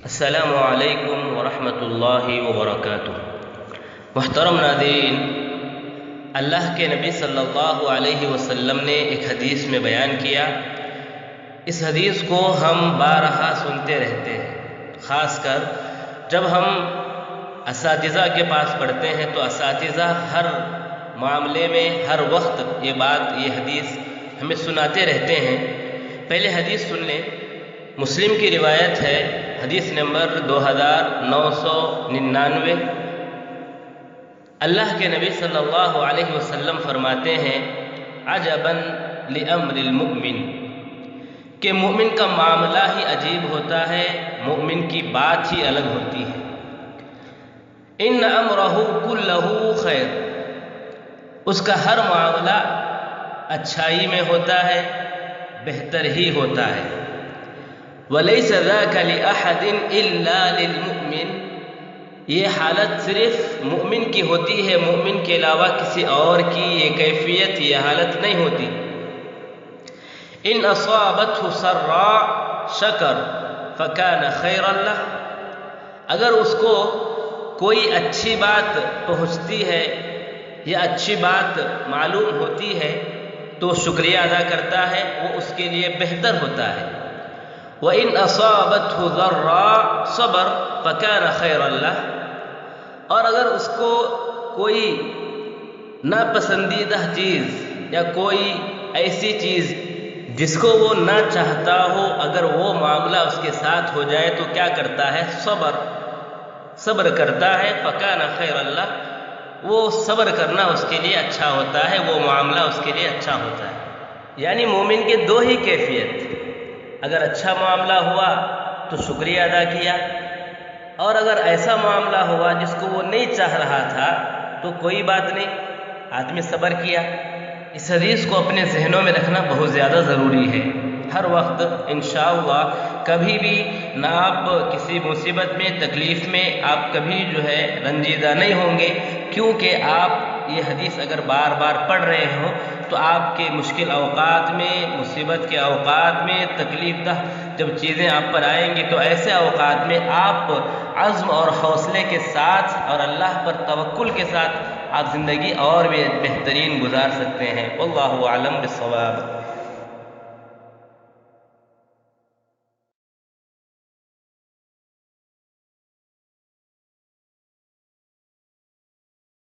السلام علیکم ورحمۃ اللہ وبرکاتہ۔ محترم ناظرین، اللہ کے نبی صلی اللہ علیہ وسلم نے ایک حدیث میں بیان کیا۔ اس حدیث کو ہم بارہا سنتے رہتے ہیں، خاص کر جب ہم اساتذہ کے پاس پڑھتے ہیں تو اساتذہ ہر معاملے میں ہر وقت یہ حدیث ہمیں سناتے رہتے ہیں۔ پہلے حدیث سن لیں۔ مسلم کی روایت ہے، حدیث نمبر 2999۔ اللہ کے نبی صلی اللہ علیہ وسلم فرماتے ہیں، عجباً لامر المؤمن، کہ مومن کا معاملہ ہی عجیب ہوتا ہے، مومن کی بات ہی الگ ہوتی ہے۔ ان امرہ کلہ خیر، اس کا ہر معاملہ اچھائی میں ہوتا ہے، بہتر ہی ہوتا ہے۔ وَلَيْسَ ذَاكَ لِأَحَدٍ إِلَّا لِلْمُؤْمِنِ، یہ حالت صرف مؤمن کی ہوتی ہے، مؤمن کے علاوہ کسی اور کی یہ کیفیت، یہ حالت نہیں ہوتی۔ إِنْ أَصَابَتْهُ سَرَّاءٌ شَكَرَ فَكَانَ خَيْرًا لَهُ، اگر اس کو کوئی اچھی بات پہنچتی ہے یا اچھی بات معلوم ہوتی ہے تو شکریہ ادا کرتا ہے، وہ اس کے لیے بہتر ہوتا ہے۔ وَإِنْ أَصَابَتْهُ ضَرَّاءٌ صَبَرَ فَكَانَ خَيْرًا لَهُ، اور اگر اس کو کوئی ناپسندیدہ چیز یا کوئی ایسی چیز جس کو وہ نہ چاہتا ہو، اگر وہ معاملہ اس کے ساتھ ہو جائے تو کیا کرتا ہے؟ صبر کرتا ہے۔ فَكَانَ خَيْرًا لَهُ، وہ صبر کرنا اس کے لیے اچھا ہوتا ہے، وہ معاملہ اس کے لیے اچھا ہوتا ہے۔ یعنی مومن کے دو ہی کیفیت، اگر اچھا معاملہ ہوا تو شکریہ ادا کیا، اور اگر ایسا معاملہ ہوا جس کو وہ نہیں چاہ رہا تھا تو کوئی بات نہیں، آدمی صبر کیا۔ اس حدیث کو اپنے ذہنوں میں رکھنا بہت زیادہ ضروری ہے۔ ہر وقت انشاءاللہ کبھی بھی نہ آپ کسی مصیبت میں، تکلیف میں آپ کبھی رنجیدہ نہیں ہوں گے، کیونکہ آپ یہ حدیث اگر بار بار پڑھ رہے ہوں تو آپ کے مشکل اوقات میں، مصیبت کے اوقات میں، تکلیف دہ جب چیزیں آپ پر آئیں گی تو ایسے اوقات میں آپ عزم اور حوصلے کے ساتھ اور اللہ پر توکل کے ساتھ آپ زندگی اور بھی بہترین گزار سکتے ہیں۔ واللہ اعلم بالصواب۔